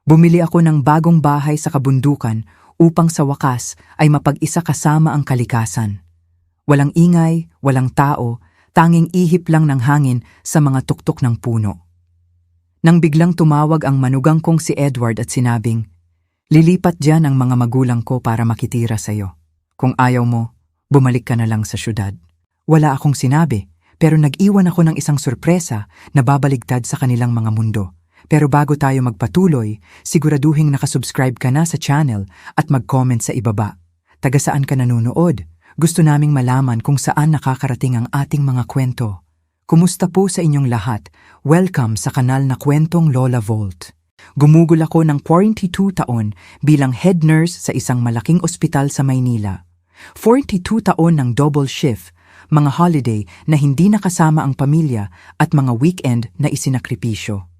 Bumili ako ng bagong bahay sa kabundukan upang sa wakas ay mapag-isa kasama ang kalikasan. Walang ingay, walang tao, tanging ihip lang ng hangin sa mga tuktok ng puno. Nang biglang tumawag ang manugang kong si Edward at sinabing, "Lilipat dyan ang mga magulang ko para makitira sa'yo. Kung ayaw mo, bumalik ka na lang sa syudad." Wala akong sinabi, pero nag-iwan ako ng isang sorpresa na babaligtad sa kanilang mga mundo. Pero bago tayo magpatuloy, siguraduhing nakasubscribe ka na sa channel at mag-comment sa ibaba. Taga saan ka nanonood? Gusto naming malaman kung saan nakakarating ang ating mga kwento. Kumusta po sa inyong lahat? Welcome sa kanal na Kwentong Lola Vault. Gumugol ako ng 42 taon bilang head nurse sa isang malaking ospital sa Maynila. 42 taon ng double shift, mga holiday na hindi nakasama ang pamilya at mga weekend na isinakripisyo.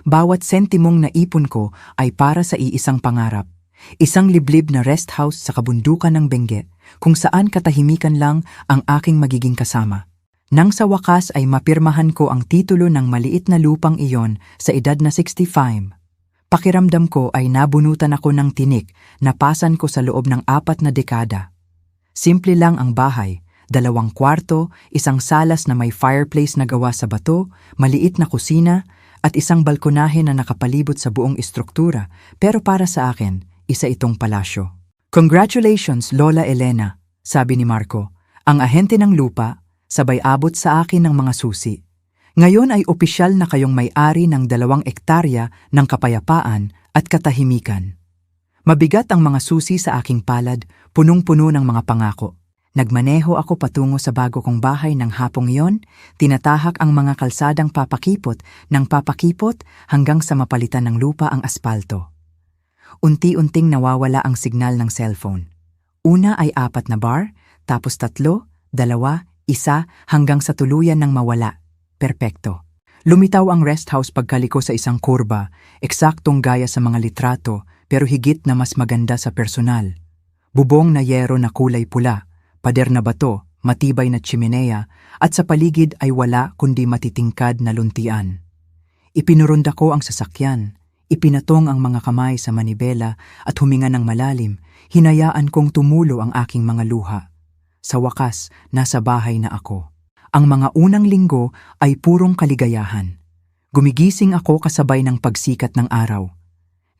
Bawat sentimong naipon ko ay para sa iisang pangarap. Isang liblib na rest house sa kabundukan ng Benguet kung saan katahimikan lang ang aking magiging kasama. Nang sa wakas ay mapirmahan ko ang titulo ng maliit na lupang iyon sa edad na 65. Pakiramdam ko ay nabunutan ako ng tinik na pasan ko sa loob ng 4 na dekada. Simple lang ang bahay. 2 kwarto, isang salas na may fireplace na gawa sa bato, maliit na kusina, at isang balkonahe na nakapalibot sa buong istruktura, pero para sa akin, isa itong palasyo. "Congratulations, Lola Elena," sabi ni Marco, ang ahente ng lupa, sabay abot sa akin ng mga susi. "Ngayon ay opisyal na kayong may-ari ng 2 ektarya ng kapayapaan at katahimikan." Mabigat ang mga susi sa aking palad, punong-puno ng mga pangako. Nagmaneho ako patungo sa bago kong bahay ng hapong iyon, tinatahak ang mga kalsadang papakipot ng papakipot hanggang sa mapalitan ng lupa ang aspalto. Unti-unting nawawala ang signal ng cellphone. Una ay 4 na bar, tapos 3, 2, 1 hanggang sa tuluyan ng mawala. Perpekto. Lumitaw ang rest house pagkaliko sa isang kurba, eksaktong gaya sa mga litrato pero higit na mas maganda sa personal. Bubong na yero na kulay pula, pader na bato, matibay na tsimenea, at sa paligid ay wala kundi matitingkad na luntian. Ipinurunda ko ang sasakyan, ipinatong ang mga kamay sa manibela at huminga ng malalim, hinayaan kong tumulo ang aking mga luha. Sa wakas, nasa bahay na ako. Ang mga unang linggo ay purong kaligayahan. Gumigising ako kasabay ng pagsikat ng araw.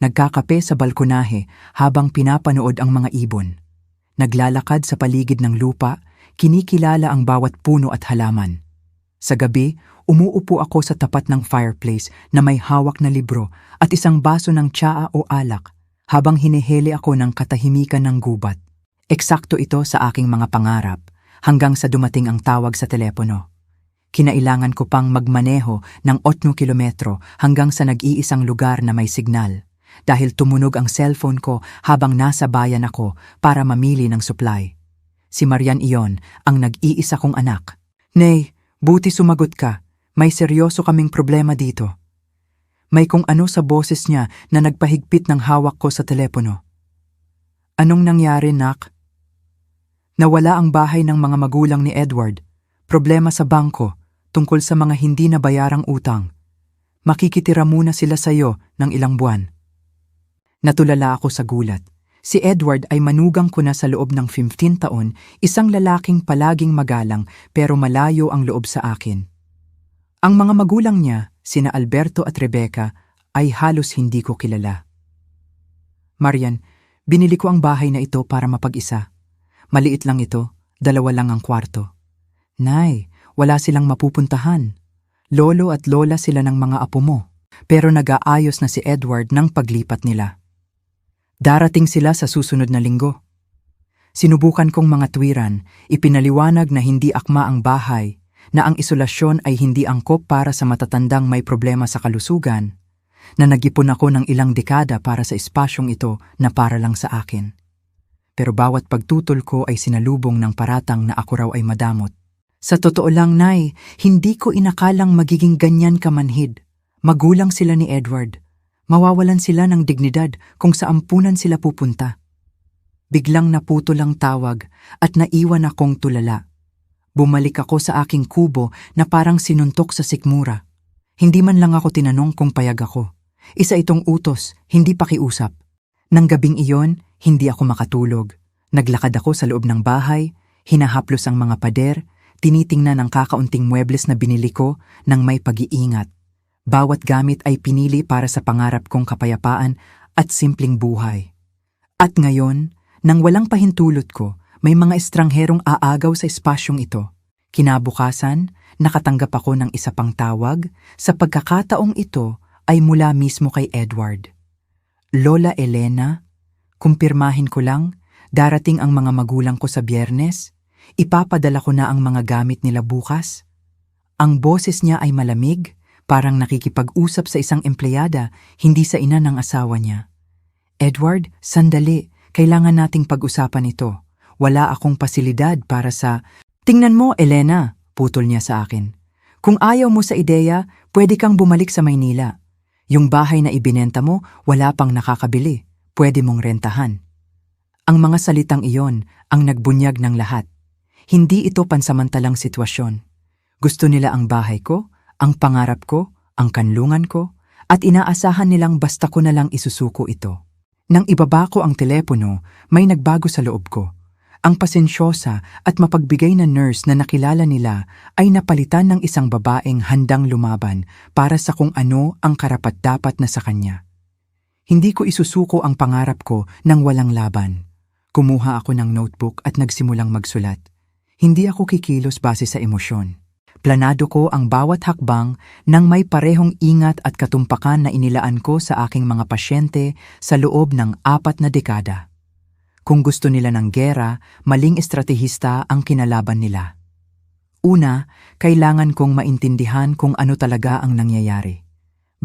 Nagkakape sa balkonahe habang pinapanood ang mga ibon. Naglalakad sa paligid ng lupa, kinikilala ang bawat puno at halaman. Sa gabi, umuupo ako sa tapat ng fireplace na may hawak na libro at isang baso ng tsaa o alak habang hinihili ako ng katahimikan ng gubat. Eksakto ito sa aking mga pangarap hanggang sa dumating ang tawag sa telepono. Kinailangan ko pang magmaneho ng 8 kilometro hanggang sa nag-iisang lugar na may signal. Dahil tumunog ang cellphone ko habang nasa bayan ako para mamili ng supply. Si Marian iyon ang nag-iisa kong anak. "Nay, buti sumagot ka. May seryoso kaming problema dito." May kung ano sa boses niya na nagpahigpit ng hawak ko sa telepono. "Anong nangyari, nak?" "Nawala ang bahay ng mga magulang ni Edward. Problema sa bangko tungkol sa mga hindi nabayarang utang. Makikitira muna sila sa'yo ng ilang buwan." Natulala ako sa gulat. Si Edward ay manugang ko na sa loob ng 15 taon, isang lalaking palaging magalang pero malayo ang loob sa akin. Ang mga magulang niya, sina Alberto at Rebecca, ay halos hindi ko kilala. "Marian, binili ko ang bahay na ito para mapag-isa. Maliit lang ito, 2 lang ang kwarto." "Nay, wala silang mapupuntahan. Lolo at lola sila ng mga apo mo." Pero nag-aayos na si Edward ng paglipat nila. Darating sila sa susunod na linggo. Sinubukan kong mga tuwiran, ipinaliwanag na hindi akma ang bahay, na ang isolasyon ay hindi angkop para sa matatandang may problema sa kalusugan, na nag-ipon ako ng ilang dekada para sa espasyong ito na para lang sa akin. Pero bawat pagtutol ko ay sinalubong ng paratang na ako raw ay madamot. "Sa totoo lang, Nay, hindi ko inakalang magiging ganyan kamanhid. Magulang sila ni Edward. Mawawalan sila ng dignidad kung sa ampunan sila pupunta." Biglang naputol ang tawag at naiwan akong tulala. Bumalik ako sa aking kubo na parang sinuntok sa sikmura. Hindi man lang ako tinanong kung payag ako. Isa itong utos, hindi pakiusap. Nang gabing iyon, hindi ako makatulog. Naglakad ako sa loob ng bahay, hinahaplos ang mga pader, tinitingnan ang kakaunting muebles na binili ko nang may pag-iingat. Bawat gamit ay pinili para sa pangarap kong kapayapaan at simpleng buhay. At ngayon, nang walang pahintulot ko, may mga estrangherong aagaw sa espasyong ito. Kinabukasan, nakatanggap ako ng isa pang tawag, sa pagkakataong ito ay mula mismo kay Edward. Lola Elena, kumpirmahin ko lang, darating ang mga magulang ko sa Biyernes, ipapadala ko na ang mga gamit nila bukas. Ang boses niya ay malamig, parang nakikipag-usap sa isang empleyada, hindi sa ina ng asawa niya. Edward, sandali, kailangan nating pag-usapan ito. Wala akong pasilidad para sa... Tingnan mo, Elena, putol niya sa akin. Kung ayaw mo sa ideya, pwede kang bumalik sa Maynila. Yung bahay na ibinenta mo, wala pang nakakabili. Pwede mong rentahan. Ang mga salitang iyon ang nagbunyag ng lahat. Hindi ito pansamantalang sitwasyon. Gusto nila ang bahay ko, ang pangarap ko, ang kanlungan ko, at inaasahan nilang basta ko na lang isusuko ito. Nang ibaba ko ang telepono, may nagbago sa loob ko. Ang pasensyosa at mapagbigay na nurse na nakilala nila ay napalitan ng isang babaeng handang lumaban para sa kung ano ang karapat-dapat na sa kanya. Hindi ko isusuko ang pangarap ko nang walang laban. Kumuha ako ng notebook at nagsimulang magsulat. Hindi ako kikilos base sa emosyon. Planado ko ang bawat hakbang nang may parehong ingat at katumpakan na inilaan ko sa aking mga pasyente sa loob ng 4 na dekada. Kung gusto nila ng gera, maling estratehista ang kinalaban nila. Una, kailangan kong maintindihan kung ano talaga ang nangyayari.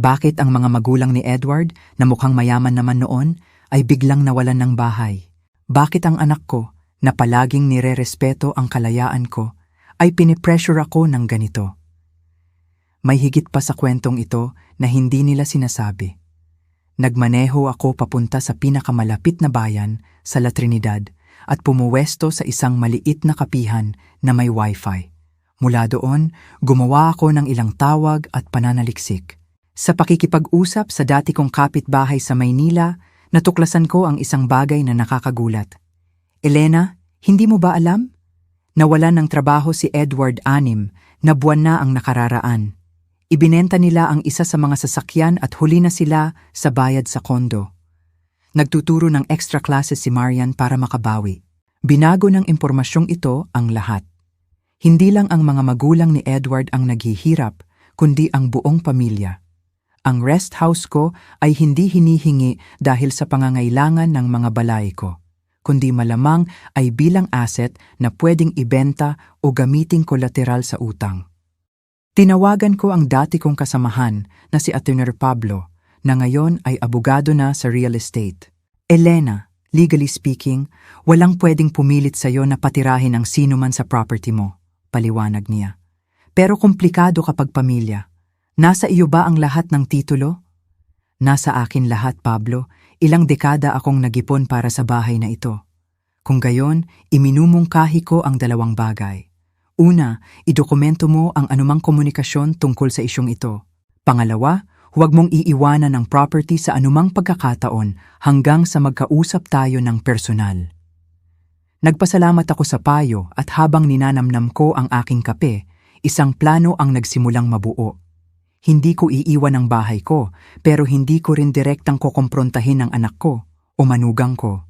Bakit ang mga magulang ni Edward, na mukhang mayaman naman noon, ay biglang nawalan ng bahay? Bakit ang anak ko, na palaging nire-respeto ang kalayaan ko, ay pinipressure ako ng ganito? May higit pa sa kwentong ito na hindi nila sinasabi. Nagmaneho ako papunta sa pinakamalapit na bayan, sa La Trinidad, at pumuwesto sa isang maliit na kapihan na may wifi. Mula doon, gumawa ako ng ilang tawag at pananaliksik. Sa pakikipag-usap sa dati kong kapitbahay sa Maynila, natuklasan ko ang isang bagay na nakakagulat. Elena, hindi mo ba alam? Nawalan ng trabaho si Edward 6 na buwan na ang nakararaan. Ibinenta nila ang isa sa mga sasakyan at huli na sila sa bayad sa kondo. Nagtuturo ng extra classes si Marian para makabawi. Binago ng impormasyong ito ang lahat. Hindi lang ang mga magulang ni Edward ang naghihirap, kundi ang buong pamilya. Ang rest house ko ay hindi hinihingi dahil sa pangangailangan ng mga balay ko, kundi malamang ay bilang asset na pwedeng ibenta o gamiting kolateral sa utang. Tinawagan ko ang dati kong kasamahan na si Attorney Pablo, na ngayon ay abogado na sa real estate. Elena, legally speaking, walang pwedeng pumilit sa'yo na patirahin ang sino man sa property mo, paliwanag niya. Pero komplikado kapag pamilya. Nasa iyo ba ang lahat ng titulo? Nasa akin lahat, Pablo. Ilang dekada akong nag-ipon para sa bahay na ito. Kung gayon, iminumungkahi ko ang 2 bagay. Una, idokumento mo ang anumang komunikasyon tungkol sa isyong ito. Pangalawa, huwag mong iiwanan ang property sa anumang pagkakataon hanggang sa magkausap tayo ng personal. Nagpasalamat ako sa payo at habang ninanamnam ko ang aking kape, isang plano ang nagsimulang mabuo. Hindi ko iiwan ang bahay ko, pero hindi ko rin direktang kukomprontahin ang anak ko o manugang ko.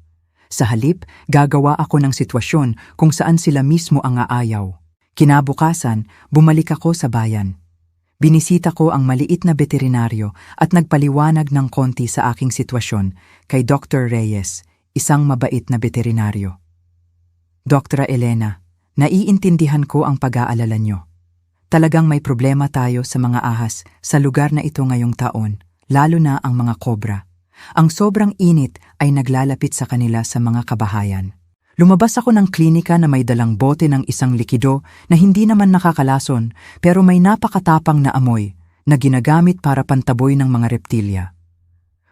Sa halip, gagawa ako ng sitwasyon kung saan sila mismo ang aayaw. Kinabukasan, bumalik ako sa bayan. Binisita ko ang maliit na veterinaryo at nagpaliwanag ng konti sa aking sitwasyon kay Dr. Reyes, isang mabait na veterinaryo. Dr. Elena, naiintindihan ko ang pag-aalala nyo. Talagang may problema tayo sa mga ahas sa lugar na ito ngayong taon, lalo na ang mga kobra. Ang sobrang init ay naglalapit sa kanila sa mga kabahayan. Lumabas ako ng klinika na may dalang bote ng isang likido na hindi naman nakakalason pero may napakatapang na amoy na ginagamit para pantaboy ng mga reptilya.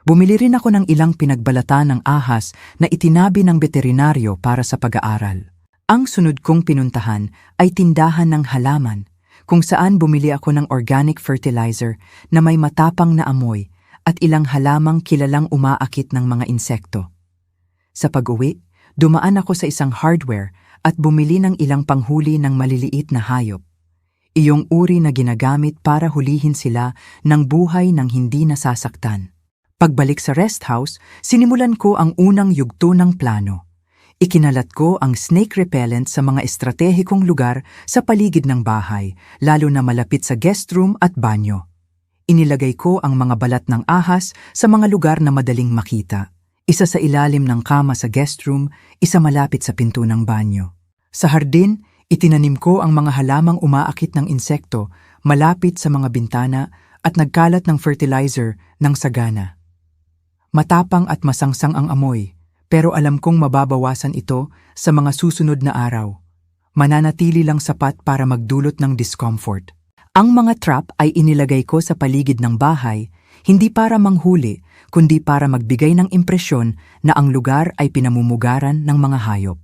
Bumili rin ako ng ilang pinagbalatan ng ahas na itinabi ng veterinaryo para sa pag-aaral. Ang sunod kong pinuntahan ay tindahan ng halaman, kung saan bumili ako ng organic fertilizer na may matapang na amoy at ilang halamang kilalang umaakit ng mga insekto. Sa pag-uwi, dumaan ako sa isang hardware at bumili ng ilang panghuli ng maliliit na hayop. Iyong uri na ginagamit para hulihin sila ng buhay ng hindi nasasaktan. Pagbalik sa rest house, sinimulan ko ang unang yugto ng plano. Ikinalat ko ang snake repellent sa mga estratehikong lugar sa paligid ng bahay, lalo na malapit sa guest room at banyo. Inilagay ko ang mga balat ng ahas sa mga lugar na madaling makita. Isa sa ilalim ng kama sa guest room, isa malapit sa pinto ng banyo. Sa hardin, itinanim ko ang mga halamang umaakit ng insekto malapit sa mga bintana at nagkalat ng fertilizer ng sagana. Matapang at masangsang ang amoy, pero alam kong mababawasan ito sa mga susunod na araw. Mananatili lang sapat para magdulot ng discomfort. Ang mga trap ay inilagay ko sa paligid ng bahay, hindi para manghuli, kundi para magbigay ng impresyon na ang lugar ay pinamumugaran ng mga hayop.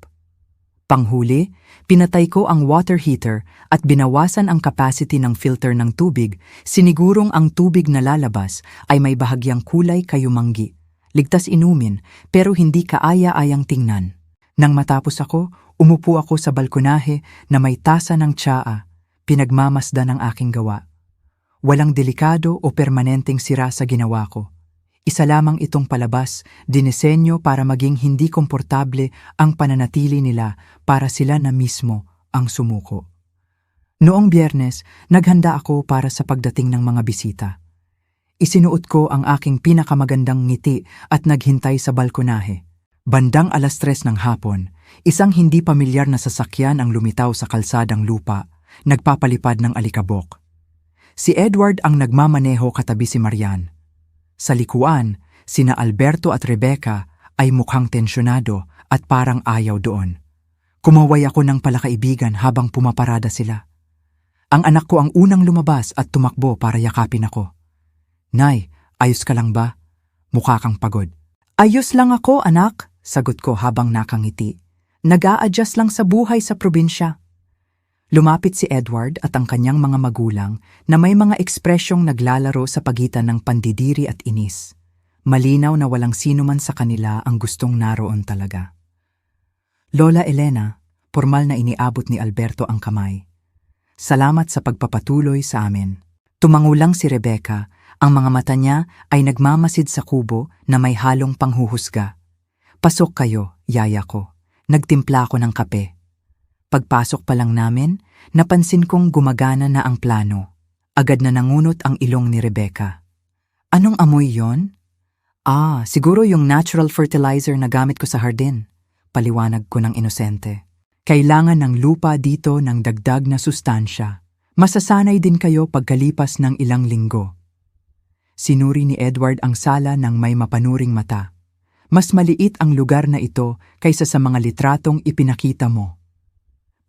Panghuli, pinatay ko ang water heater at binawasan ang capacity ng filter ng tubig, sinigurong ang tubig na lalabas ay may bahagyang kulay kayumanggi. Ligtas inumin, pero hindi kaaya-ayang tingnan. Nang matapos ako, umupo ako sa balkonahe na may tasa ng tsaa, pinagmamasdan ang aking gawa. Walang delikado o permanenteng sira sa ginawa ko. Isa lamang itong palabas, dinisenyo para maging hindi komportable ang pananatili nila para sila na mismo ang sumuko. Noong Biyernes, naghanda ako para sa pagdating ng mga bisita. Isinuot ko ang aking pinakamagandang ngiti at naghintay sa balkonahe. Bandang 3:00 ng hapon, isang hindi pamilyar na sasakyan ang lumitaw sa kalsadang lupa, nagpapalipad ng alikabok. Si Edward ang nagmamaneho katabi si Marian. Sa likuan, sina Alberto at Rebecca ay mukhang tensyonado at parang ayaw doon. Kumaway ako ng palakaibigan habang pumaparada sila. Ang anak ko ang unang lumabas at tumakbo para yakapin ako. "Nay, ayos ka lang ba? Mukha kang pagod." "Ayos lang ako, anak," sagot ko habang nakangiti. "Nag-a-adjust lang sa buhay sa probinsya." Lumapit si Edward at ang kanyang mga magulang na may mga ekspresyong naglalaro sa pagitan ng pandidiri at inis. Malinaw na walang sino man sa kanila ang gustong naroon talaga. "Lola Elena," formal na iniabot ni Alberto ang kamay. "Salamat sa pagpapatuloy sa amin." Tumangulang si Rebecca. Ang mga mata niya ay nagmamasid sa kubo na may halong panghuhusga. "Pasok kayo, yaya ko." Nagtimpla ako ng kape. Pagpasok pa lang namin, napansin kong gumagana na ang plano. Agad na nangunot ang ilong ni Rebecca. "Anong amoy yon?" Siguro yung natural fertilizer na gamit ko sa hardin," paliwanag ko ng inosente. "Kailangan ng lupa dito ng dagdag na sustansya. Masasanay din kayo pagkalipas ng ilang linggo." Sinuri ni Edward ang sala ng may mapanuring mata. "Mas maliit ang lugar na ito kaysa sa mga litratong ipinakita mo."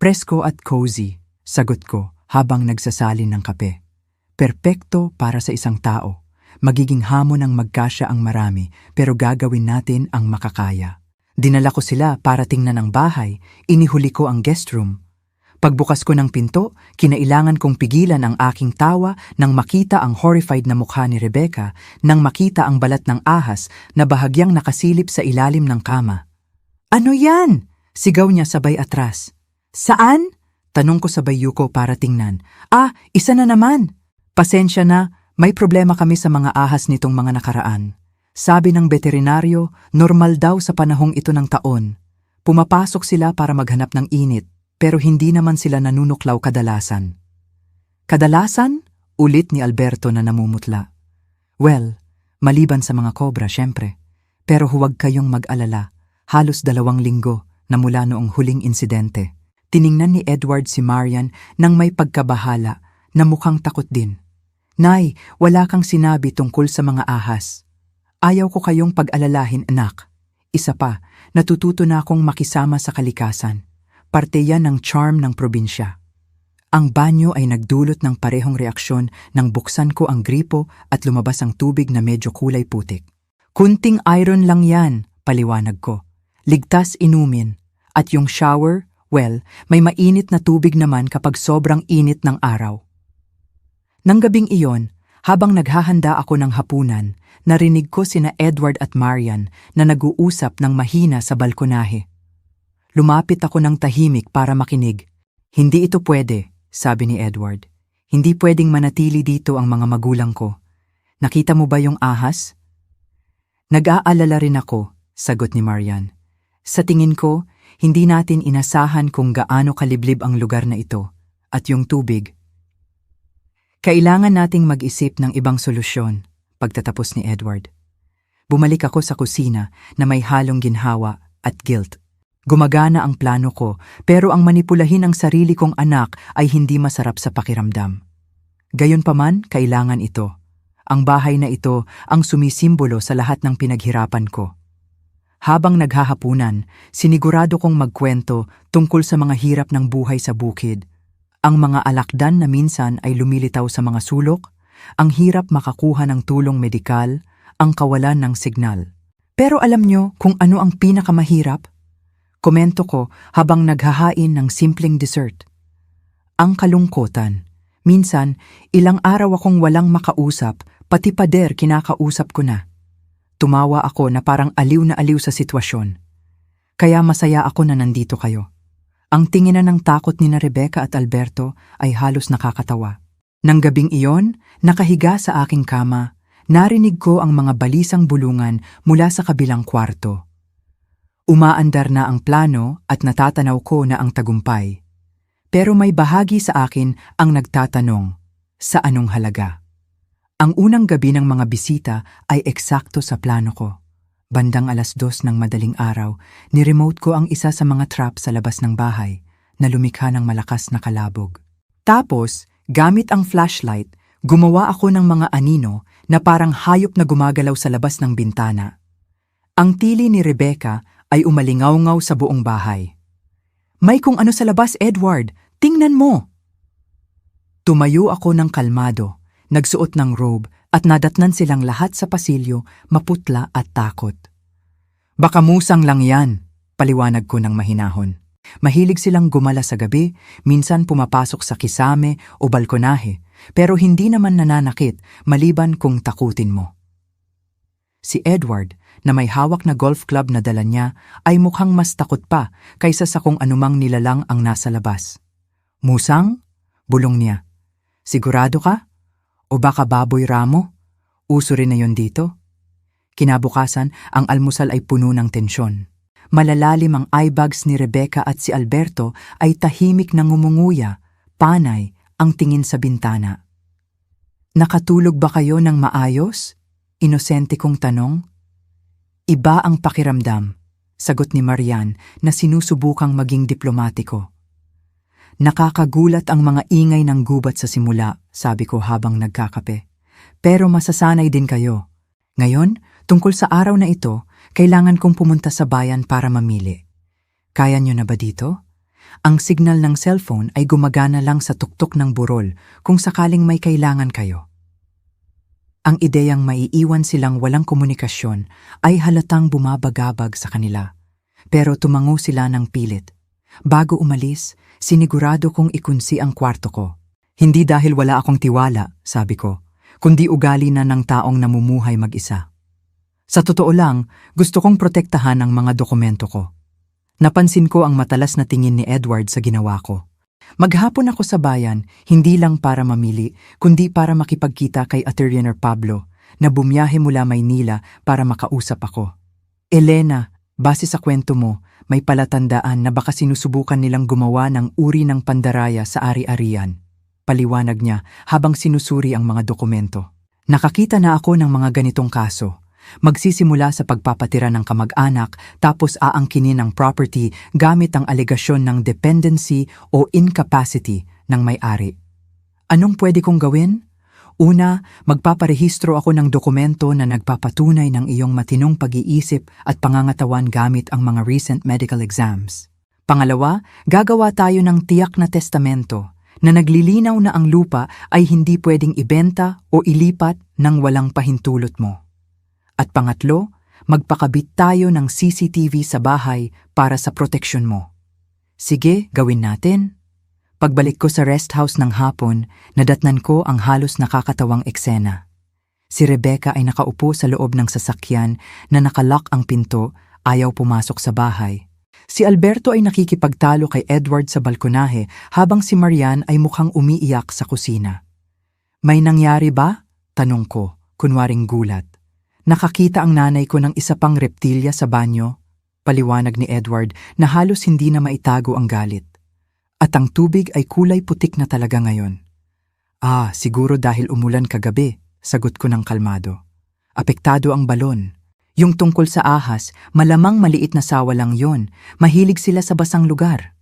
"Presko at cozy," sagot ko habang nagsasalin ng kape. "Perpekto para sa isang tao. Magiging hamon ng magkasya ang marami, pero gagawin natin ang makakaya." Dinala ko sila para tingnan ang bahay, inihuli ko ang guest room. Pagbukas ko ng pinto, kinailangan kong pigilan ang aking tawa nang makita ang horrified na mukha ni Rebecca, nang makita ang balat ng ahas na bahagyang nakasilip sa ilalim ng kama. "Ano yan?" sigaw niya sabay atras. "Saan?" tanong ko sabay yuko para tingnan. Isa na naman." "Pasensya na, may problema kami sa mga ahas nitong mga nakaraan. Sabi ng veterinaryo, normal daw sa panahong ito ng taon. Pumapasok sila para maghanap ng init. Pero hindi naman sila nanunuklaw kadalasan." "Kadalasan?" ulit ni Alberto na namumutla. "Well, maliban sa mga kobra syempre. Pero huwag kayong mag-alala. Halos 2 linggo na mula noong huling insidente." Tiningnan ni Edward si Marian nang may pagkabahala na mukhang takot din. "Nay, wala kang sinabi tungkol sa mga ahas." "Ayaw ko kayong pag-alalahin, anak. Isa pa, natututo na akong makisama sa kalikasan. Parte yan ng charm ng probinsya." Ang banyo ay nagdulot ng parehong reaksyon nang buksan ko ang gripo at lumabas ang tubig na medyo kulay putik. "Kunting iron lang yan," paliwanag ko. "Ligtas inumin. At yung shower, well, may mainit na tubig naman kapag sobrang init ng araw." Nang gabing iyon, habang naghahanda ako ng hapunan, narinig ko sina Edward at Marian na nag-uusap ng mahina sa balkonahe. Lumapit ako ng tahimik para makinig. Hindi ito pwede, sabi ni Edward. Hindi pwedeng manatili dito ang mga magulang ko. Nakita mo ba yung ahas? Nag-aalala rin ako, sagot ni Marian. Sa tingin ko, hindi natin inasahan kung gaano kaliblib ang lugar na ito at yung tubig. Kailangan nating mag-isip ng ibang solusyon, pagtatapos ni Edward. Bumalik ako sa kusina na may halong ginhawa at guilt. Gumagana ang plano ko, pero ang manipulahin ang sarili kong anak ay hindi masarap sa pakiramdam. Gayunpaman, kailangan ito. Ang bahay na ito ang sumisimbolo sa lahat ng pinaghirapan ko. Habang naghahapunan, sinigurado kong magkwento tungkol sa mga hirap ng buhay sa bukid. Ang mga alakdan na minsan ay lumilitaw sa mga sulok, ang hirap makakuha ng tulong medikal, ang kawalan ng signal. Pero alam nyo kung ano ang pinakamahirap? Komento ko habang naghahain ng simpleng dessert. Ang kalungkutan. Minsan, ilang araw akong walang makausap, pati pader kinakausap ko na. Tumawa ako na parang aliw na aliw sa sitwasyon. Kaya masaya ako na nandito kayo. Ang tinginan ng takot ni na Rebecca at Alberto ay halos nakakatawa. Nang gabing iyon, nakahiga sa aking kama, narinig ko ang mga balisang bulungan mula sa kabilang kwarto. Umaandar na ang plano at natatanaw ko na ang tagumpay. Pero may bahagi sa akin ang nagtatanong, sa anong halaga? Ang unang gabi ng mga bisita ay eksakto sa plano ko. Bandang 2:00 ng madaling araw, ni-remote ko ang isa sa mga trap sa labas ng bahay na lumikha ng malakas na kalabog. Tapos, gamit ang flashlight, gumawa ako ng mga anino na parang hayop na gumagalaw sa labas ng bintana. Ang tili ni Rebecca ay umalingaw-ngaw sa buong bahay. May kung ano sa labas, Edward. Tingnan mo! Tumayo ako ng kalmado, nagsuot ng robe at nadatnan silang lahat sa pasilyo, maputla at takot. Baka musang lang yan, paliwanag ko ng mahinahon. Mahilig silang gumala sa gabi, minsan pumapasok sa kisame o balkonahe, pero hindi naman nananakit maliban kung takutin mo. Si Edward, na may hawak na golf club na dala niya, ay mukhang mas takot pa kaysa sa kung anumang nilalang ang nasa labas. Musang? Bulong niya. Sigurado ka? O baka baboy ramo? Uso rin na yon dito? Kinabukasan, ang almusal ay puno ng tensyon. Malalalim ang eye bags ni Rebecca at si Alberto ay tahimik na ngumunguya, panay ang tingin sa bintana. Nakatulog ba kayo ng maayos? Inosente kong tanong. Iba ang pakiramdam, sagot ni Marian na sinusubukang maging diplomatiko. Nakakagulat ang mga ingay ng gubat sa simula, sabi ko habang nagkakape. Pero masasanay din kayo. Ngayon, tungkol sa araw na ito, kailangan kong pumunta sa bayan para mamili. Kaya nyo na ba dito? Ang signal ng cellphone ay gumagana lang sa tuktok ng burol kung sakaling may kailangan kayo. Ang ideyang maiiwan silang walang komunikasyon ay halatang bumabagabag sa kanila. Pero tumango sila ng pilit. Bago umalis, sinigurado kong ikunsi ang kwarto ko. Hindi dahil wala akong tiwala, sabi ko, kundi ugali na ng taong namumuhay mag-isa. Sa totoo lang, gusto kong protektahan ang mga dokumento ko. Napansin ko ang matalas na tingin ni Edward sa ginawa ko. Maghapon ako sa bayan, hindi lang para mamili, kundi para makipagkita kay Attorney Pablo na bumiyahe mula Maynila para makausap ako. Elena, base sa kwento mo, may palatandaan na baka sinusubukan nilang gumawa ng uri ng pandaraya sa ari-arian. Paliwanag niya habang sinusuri ang mga dokumento. Nakakita na ako ng mga ganitong kaso. Magsisimula sa pagpapatira ng kamag-anak tapos aangkinin ang property gamit ang alegasyon ng dependency o incapacity ng may-ari. Anong pwede kong gawin? Una, magpaparehistro ako ng dokumento na nagpapatunay ng iyong matinong pag-iisip at pangangatawan gamit ang mga recent medical exams. Pangalawa, gagawa tayo ng tiyak na testamento na naglilinaw na ang lupa ay hindi pwedeng ibenta o ilipat nang walang pahintulot mo. At pangatlo, magpakabit tayo ng CCTV sa bahay para sa proteksyon mo. Sige, gawin natin. Pagbalik ko sa rest house ng hapon, nadatnan ko ang halos nakakatawang eksena. Si Rebecca ay nakaupo sa loob ng sasakyan na nakalock ang pinto, ayaw pumasok sa bahay. Si Alberto ay nakikipagtalo kay Edward sa balkonahe habang si Marian ay mukhang umiiyak sa kusina. May nangyari ba? Tanong ko, kunwaring gulat. Nakakita ang nanay ko ng isa pang reptilya sa banyo, paliwanag ni Edward na halos hindi na maitago ang galit. At ang tubig ay kulay putik na talaga ngayon. Siguro dahil umulan kagabi, sagot ko ng kalmado. Apektado ang balon. Yung tungkol sa ahas, malamang maliit na sawa lang yon. Mahilig sila sa basang lugar.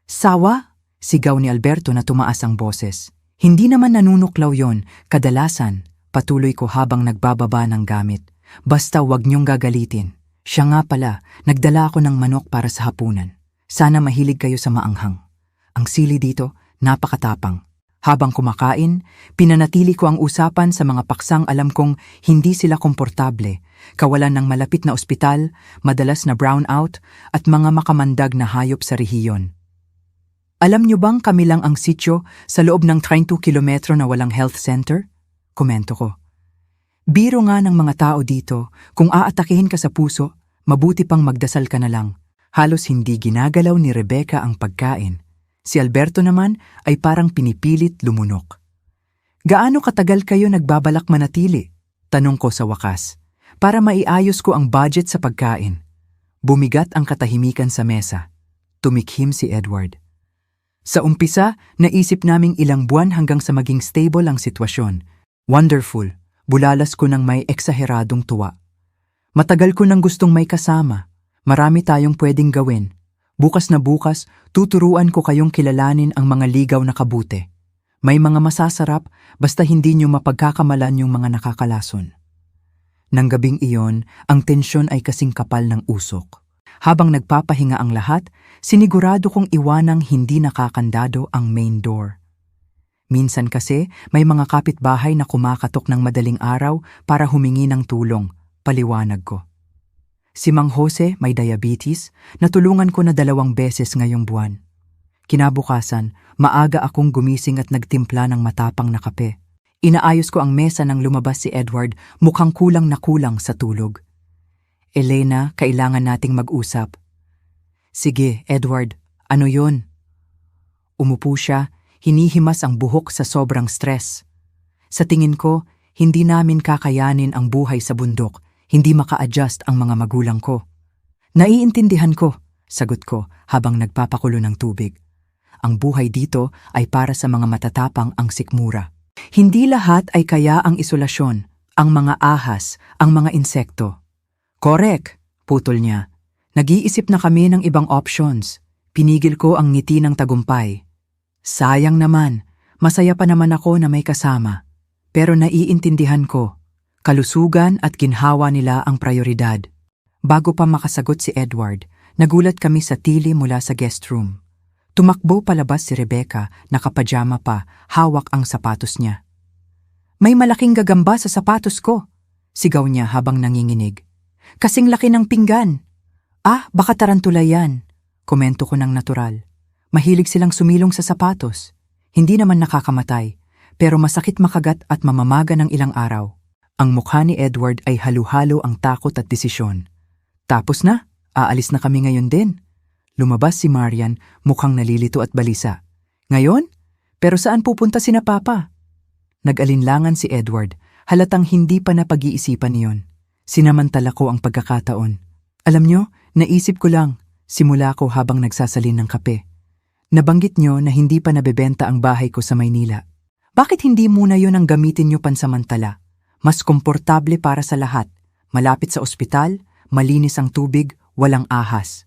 Sawa? Sigaw ni Alberto na tumaas ang boses. Hindi naman nanunuklaw yon, kadalasan. Patuloy ko habang nagbababa ng gamit. Basta wag niyong gagalitin. Siya nga pala, nagdala ako ng manok para sa hapunan. Sana mahilig kayo sa maanghang. Ang sili dito, napakatapang. Habang kumakain, pinanatili ko ang usapan sa mga paksang alam kong hindi sila komportable, kawalan ng malapit na ospital, madalas na brownout at mga makamandag na hayop sa rehiyon. Alam niyo bang kami lang ang sityo sa loob ng 32 kilometro na walang health center? Komento ko. Biro nga ng mga tao dito, kung aatakihin ka sa puso, mabuti pang magdasal ka na lang. Halos hindi ginagalaw ni Rebecca ang pagkain. Si Alberto naman ay parang pinipilit lumunok. Gaano katagal kayo nagbabalak manatili? Tanong ko sa wakas, para maiayos ko ang budget sa pagkain. Bumigat ang katahimikan sa mesa. Tumikhim si Edward. Sa umpisa, naisip naming ilang buwan hanggang sa maging stable ang sitwasyon. Wonderful, bulalas ko ng may eksaheradong tuwa. Matagal ko nang gustong may kasama. Marami tayong pwedeng gawin. Bukas na bukas, tuturuan ko kayong kilalanin ang mga ligaw na kabute. May mga masasarap, basta hindi nyo mapagkakamalan yung mga nakakalason. Nang gabing iyon, ang tensyon ay kasing kapal ng usok. Habang nagpapahinga ang lahat, sinigurado kong iwanang hindi nakakandado ang main door. Minsan kasi, may mga kapitbahay na kumakatok ng madaling araw para humingi ng tulong, paliwanag ko. Si Mang Jose may diabetes, natulungan ko na 2 beses ngayong buwan. Kinabukasan, maaga akong gumising at nagtimpla ng matapang na kape. Inaayos ko ang mesa nang lumabas si Edward, mukhang kulang na kulang sa tulog. Elena, kailangan nating mag-usap. Sige, Edward, ano yon? Umupo siya, hinihimas ang buhok sa sobrang stress. Sa tingin ko, hindi namin kakayanin ang buhay sa bundok. Hindi maka-adjust ang mga magulang ko. Naiintindihan ko, sagot ko habang nagpapakulo ng tubig. Ang buhay dito ay para sa mga matatapang ang sikmura. Hindi lahat ay kaya ang isolasyon, ang mga ahas, ang mga insekto. Correct, putol niya. Nag-iisip na kami ng ibang options. Pinigil ko ang ngiti ng tagumpay. Sayang naman, masaya pa naman ako na may kasama. Pero naiintindihan ko. Kalusugan at ginhawa nila ang prioridad. Bago pa makasagot si Edward, nagulat kami sa tili mula sa guest room. Tumakbo palabas si Rebecca, nakapajama pa, hawak ang sapatos niya. May malaking gagamba sa sapatos ko, sigaw niya habang nanginginig. Kasing laki ng pinggan. Baka tarantula yan, komento ko ng natural. Mahilig silang sumilong sa sapatos. Hindi naman nakakamatay, pero masakit makagat at mamamaga ng ilang araw. Ang mukha ni Edward ay halu-halo ang takot at desisyon. Tapos na, aalis na kami ngayon din. Lumabas si Marian, mukhang nalilito at balisa. Ngayon? Pero saan pupunta sina Papa? Nag-alinlangan si Edward, halatang hindi pa napag-iisipan iyon. Sinamantala ko ang pagkakataon. Alam nyo, naisip ko lang, simula ko habang nagsasalin ng kape. Nabanggit nyo na hindi pa nabebenta ang bahay ko sa Maynila. Bakit hindi muna yon ang gamitin nyo pansamantala? Mas komportable para sa lahat, malapit sa ospital, malinis ang tubig, walang ahas.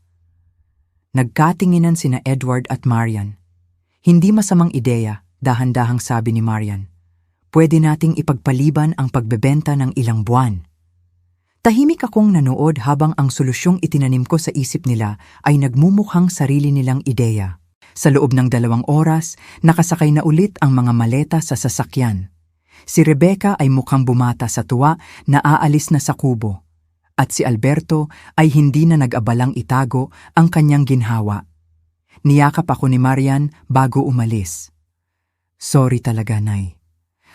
Nagkatinginan sina Edward at Marian. Hindi masamang ideya, dahan-dahang sabi ni Marian. Pwede nating ipagpaliban ang pagbebenta ng ilang buwan. Tahimik akong nanood habang ang solusyong itinanim ko sa isip nila ay nagmumukhang sarili nilang ideya. Sa loob ng 2 oras, nakasakay na ulit ang mga maleta sa sasakyan. Si Rebecca ay mukhang bumata sa tuwa na aalis na sa kubo. At si Alberto ay hindi na nag-abalang itago ang kanyang ginhawa. Niyakap ako ni Marian bago umalis. Sorry talaga, Nay.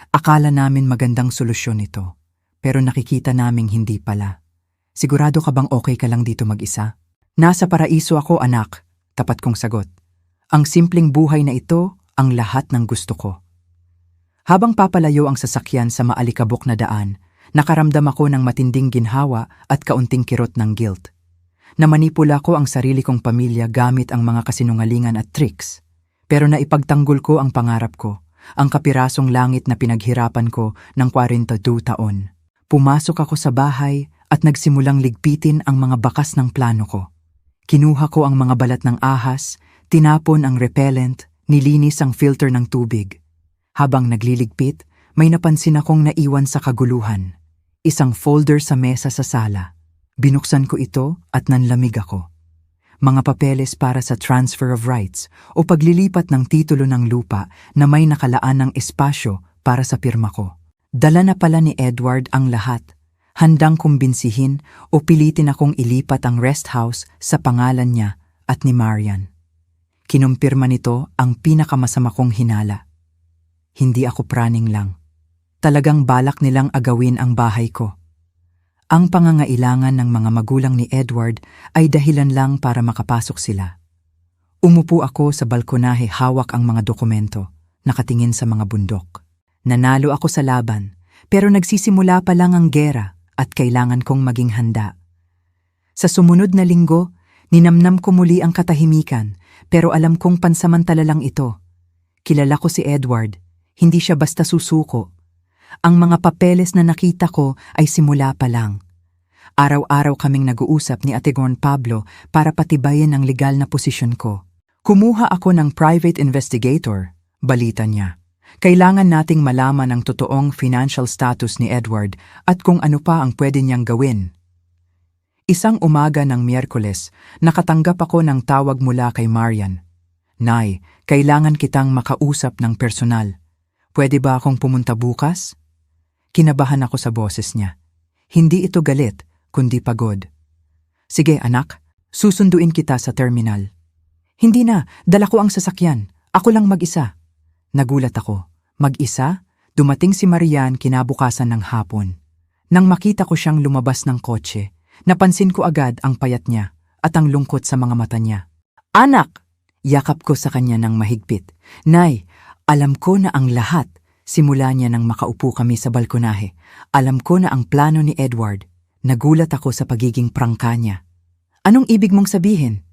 Akala namin magandang solusyon ito. pero nakikita naming hindi pala. Sigurado ka bang okay ka lang dito mag-isa? Nasa paraiso ako, anak, tapat kong sagot. Ang simpleng buhay na ito, ang lahat ng gusto ko. Habang papalayo ang sasakyan sa maalikabok na daan, nakaramdam ako ng matinding ginhawa at kaunting kirot ng guilt. Namanipula ko ang sarili kong pamilya gamit ang mga kasinungalingan at tricks. Pero naipagtanggol ko ang pangarap ko, ang kapirasong langit na pinaghirapan ko ng 42 taon. Pumasok ako sa bahay at nagsimulang ligpitin ang mga bakas ng plano ko. Kinuha ko ang mga balat ng ahas, tinapon ang repellent, nilinis ang filter ng tubig. Habang nagliligpit, may napansin akong naiwan sa kaguluhan. Isang folder sa mesa sa sala. Binuksan ko ito at nanlamig ako. Mga papeles para sa transfer of rights o paglilipat ng titulo ng lupa na may nakalaan ng espasyo para sa pirma ko. Dala na pala ni Edward ang lahat. Handang kumbinsihin o pilitin akong ilipat ang rest house sa pangalan niya at ni Marian. Kinumpirma nito ang pinakamasama kong hinala. Hindi ako praning lang. Talagang balak nilang agawin ang bahay ko. Ang pangangailangan ng mga magulang ni Edward ay dahilan lang para makapasok sila. Umupo ako sa balkonahe, hawak ang mga dokumento, nakatingin sa mga bundok. Nanalo ako sa laban, pero nagsisimula pa lang ang gera at kailangan kong maging handa. Sa sumunod na linggo, ninamnam ko muli ang katahimikan, pero alam kong pansamantala lang ito. Kilala ko si Edward, hindi siya basta susuko. Ang mga papeles na nakita ko ay simula pa lang. Araw-araw kaming nag-uusap ni Ate Juan Pablo para patibayin ang legal na posisyon ko. Kumuha ako ng private investigator, balita niya. Kailangan nating malaman ang totoong financial status ni Edward at kung ano pa ang pwede niyang gawin. Isang umaga ng Miyerkules, nakatanggap ako ng tawag mula kay Marian. Nay, kailangan kitang makausap ng personal. Pwede ba akong pumunta bukas? Kinabahan ako sa boses niya. Hindi ito galit, kundi pagod. Sige anak, susunduin kita sa terminal. Hindi na, dala ko ang sasakyan. Ako lang mag-isa. Nagulat ako. Mag-isa? Dumating si Marian kinabukasan ng hapon. Nang makita ko siyang lumabas ng kotse, napansin ko agad ang payat niya at ang lungkot sa mga mata niya. Anak! Yakap ko sa kanya ng mahigpit. Nay, alam ko na ang lahat. Simula niya nang makaupo kami sa balkonahe. Alam ko na ang plano ni Edward. Nagulat ako sa pagiging prangka niya. Anong ibig mong sabihin?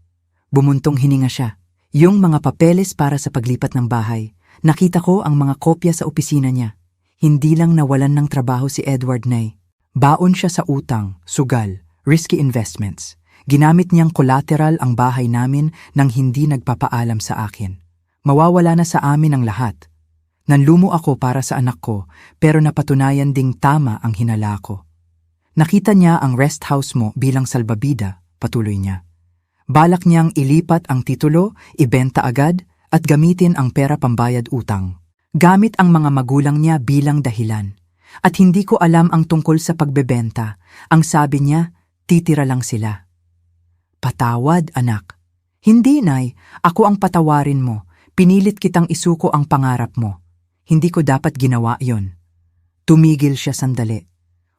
Bumuntong hininga siya. Yung mga papeles para sa paglipat ng bahay. Nakita ko ang mga kopya sa opisina niya. Hindi lang nawalan ng trabaho si Edward, Nay. Baon siya sa utang, sugal, risky investments. Ginamit niyang collateral ang bahay namin nang hindi nagpapaalam sa akin. Mawawala na sa amin ang lahat. Nanlumo ako para sa anak ko, pero napatunayan ding tama ang hinala ko. Nakita niya ang rest house mo bilang salbabida, patuloy niya. Balak niyang ilipat ang titulo, ibenta agad, at gamitin ang pera pambayad utang. Gamit ang mga magulang niya bilang dahilan. At hindi ko alam ang tungkol sa pagbebenta. Ang sabi niya, titira lang sila. Patawad, anak. Hindi, Nay. Ako ang patawarin mo. Pinilit kitang isuko ang pangarap mo. Hindi ko dapat ginawa yon. Tumigil siya sandali.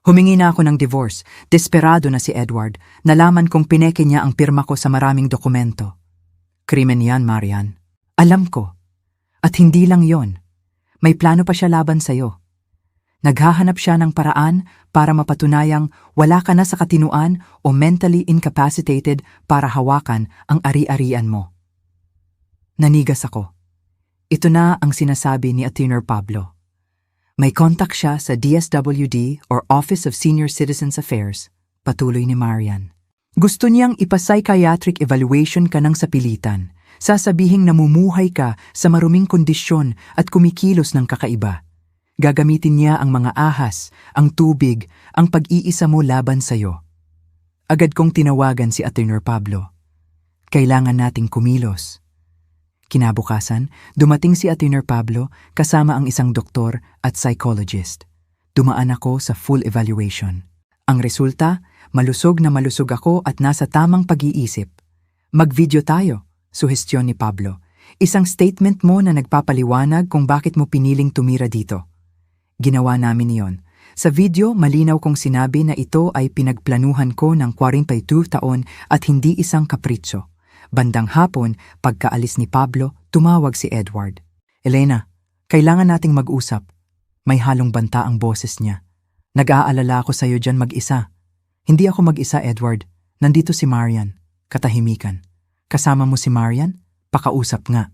Humingi na ako ng divorce. Desperado na si Edward. Nalaman kong pineke niya ang pirma ko sa maraming dokumento. Krimen yan, Marian. Alam ko. At hindi lang yon. May plano pa siya laban sa'yo. Naghahanap siya ng paraan para mapatunayang wala ka na sa katinuan o mentally incapacitated para hawakan ang ari-arian mo. Nanigas ako. Ito na ang sinasabi ni Attorney Pablo. May contact siya sa DSWD or Office of Senior Citizens Affairs, patuloy ni Marian. Gusto niyang ipa-psychiatric evaluation ka ng sapilitan. Sasabihing namumuhay ka sa maruming kondisyon at kumikilos ng kakaiba. Gagamitin niya ang mga ahas, ang tubig, ang pag-iisa mo laban sa'yo. Agad kong tinawagan si Attorney Pablo. Kailangan nating kumilos. Kinabukasan, dumating si Attorney Pablo kasama ang isang doktor at psychologist. Dumaan ako sa full evaluation. Ang resulta, malusog na malusog ako at nasa tamang pag-iisip. Mag-video tayo. Suhestyon ni Pablo. Isang statement mo na nagpapaliwanag kung bakit mo piniling tumira dito. Ginawa namin iyon. Sa video, malinaw kong sinabi na ito ay pinagplanuhan ko ng 42 taon at hindi isang kapritsyo. Bandang hapon, pagkaalis ni Pablo, tumawag si Edward. Elena, kailangan nating mag-usap. May halong banta ang boses niya. Nag-aalala ako sa'yo dyan mag-isa. Hindi ako mag-isa, Edward. Nandito si Marian. Katahimikan. Kasama mo si Marian? Pakausap nga.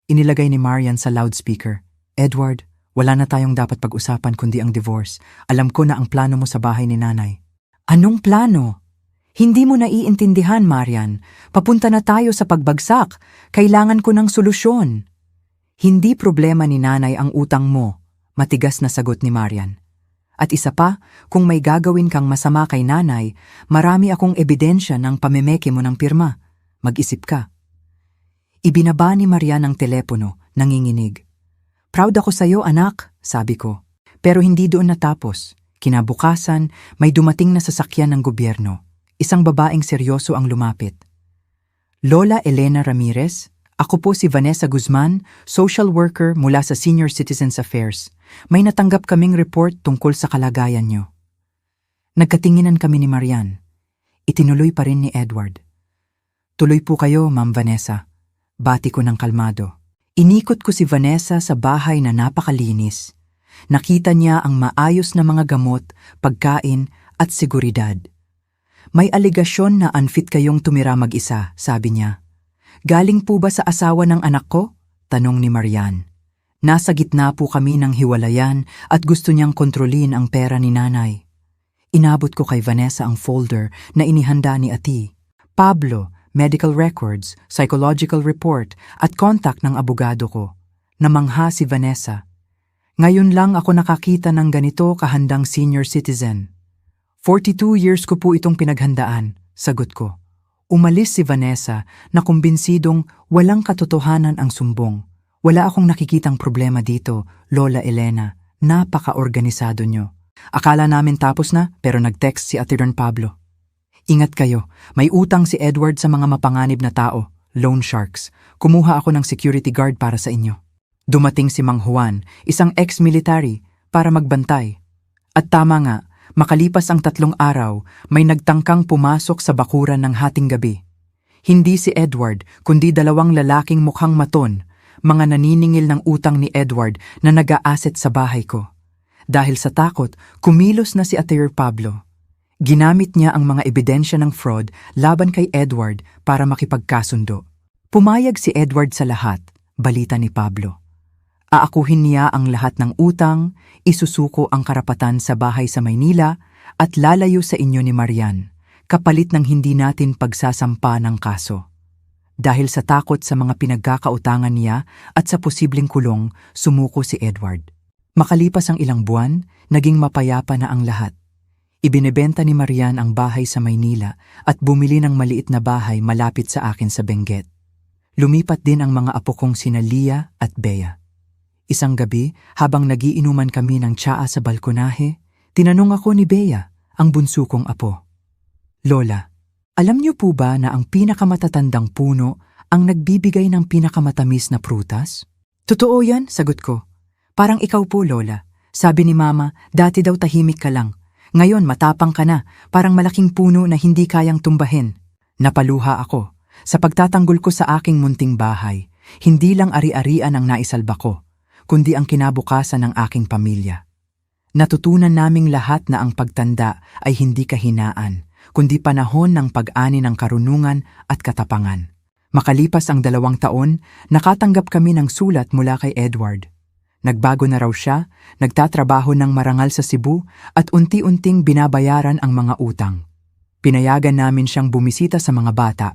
Inilagay ni Marian sa loudspeaker. Edward, wala na tayong dapat pag-usapan kundi ang divorce. Alam ko na ang plano mo sa bahay ni nanay. Anong plano? Hindi mo naiintindihan, Marian. Papunta na tayo sa pagbagsak. Kailangan ko ng solusyon. Hindi problema ni nanay ang utang mo. Matigas na sagot ni Marian. At isa pa, kung may gagawin kang masama kay nanay, marami akong ebidensya ng pamemeke mo ng pirma. Mag-isip ka. Ibinaba ni Marian ang telepono, nanginginig. Proud ako sa'yo, anak, sabi ko. Pero hindi doon natapos. Kinabukasan, may dumating na sasakyan ng gobyerno. Isang babaeng seryoso ang lumapit. Lola Elena Ramirez, ako po si Vanessa Guzman, social worker mula sa Senior Citizens Affairs. May natanggap kaming report tungkol sa kalagayan nyo. Nagkatinginan kami ni Marian. Itinuloy pa rin ni Edward. Tuloy po kayo, Ma'am Vanessa. Bati ko ng kalmado. Inikot ko si Vanessa sa bahay na napakalinis. Nakita niya ang maayos na mga gamot, pagkain at seguridad. May aligasyon na unfit kayong tumira mag-isa, sabi niya. Galing po ba sa asawa ng anak ko? Tanong ni Marian. Nasa gitna po kami ng hiwalayan at gusto niyang kontrolin ang pera ni nanay. Inabot ko kay Vanessa ang folder na inihanda ni Ati. Pablo, medical records, psychological report at contact ng abogado ko. Namangha si Vanessa. Ngayon lang ako nakakita ng ganito kahandang senior citizen. 42 years ko po itong pinaghandaan, sagot ko. Umalis si Vanessa na kumbinsidong walang katotohanan ang sumbong. Wala akong nakikitang problema dito, Lola Elena. Napaka-organisado nyo. Akala namin tapos na pero nag-text si Ate Don Pablo. Ingat kayo, may utang si Edward sa mga mapanganib na tao, loan sharks. Kumuha ako ng security guard para sa inyo. Dumating si Mang Juan, isang ex-military, para magbantay. At tama nga, makalipas ang 3 araw, may nagtangkang pumasok sa bakuran ng hating gabi. Hindi si Edward, kundi 2 lalaking mukhang maton, mga naniningil ng utang ni Edward na nag-aaset sa bahay ko. Dahil sa takot, kumilos na si Ate Pablo. Ginamit niya ang mga ebidensya ng fraud laban kay Edward para makipagkasundo. Pumayag si Edward sa lahat, balita ni Pablo. Aakuhin niya ang lahat ng utang, isusuko ang karapatan sa bahay sa Maynila at lalayo sa inyo ni Marian, kapalit ng hindi natin pagsasampa ng kaso. Dahil sa takot sa mga pinagkakautangan niya at sa posibleng kulong, sumuko si Edward. Makalipas ang ilang buwan, naging mapayapa na ang lahat. Ibinebenta ni Marian ang bahay sa Maynila at bumili ng maliit na bahay malapit sa akin sa Benguet. Lumipat din ang mga apo kong sina Lia at Bea. Isang gabi, habang nagiinuman kami ng tsaa sa balkonahe, tinanong ako ni Bea, ang bunso kong apo. Lola, alam niyo po ba na ang pinakamatatandang puno ang nagbibigay ng pinakamatamis na prutas? Totoo yan, sagot ko. Parang ikaw po, Lola. Sabi ni Mama, dati daw tahimik ka lang. Ngayon matapang ka na, parang malaking puno na hindi kayang tumbahin. Napaluha ako. Sa pagtatanggol ko sa aking munting bahay, hindi lang ari-arian ang naisalba ko, kundi ang kinabukasan ng aking pamilya. Natutunan naming lahat na ang pagtanda ay hindi kahinaan, kundi panahon ng pag-ani ng karunungan at katapangan. Makalipas ang 2 taon, nakatanggap kami ng sulat mula kay Edward. Nagbago na raw siya, nagtatrabaho ng marangal sa Cebu at unti-unting binabayaran ang mga utang. Pinayagan namin siyang bumisita sa mga bata.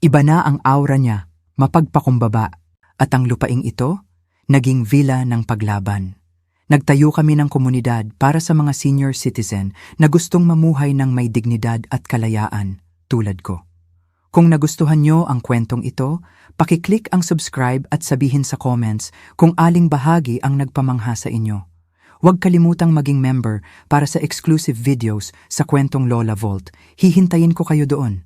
Iba na ang aura niya, mapagpakumbaba, at ang lupaing ito, naging villa ng paglaban. Nagtayo kami ng komunidad para sa mga senior citizen na gustong mamuhay ng may dignidad at kalayaan, tulad ko. Kung nagustuhan nyo ang kwentong ito, pakiclick ang subscribe at sabihin sa comments kung aling bahagi ang nagpamangha sa inyo. Huwag kalimutang maging member para sa exclusive videos sa Kwentong Lola Vault. Hihintayin ko kayo doon.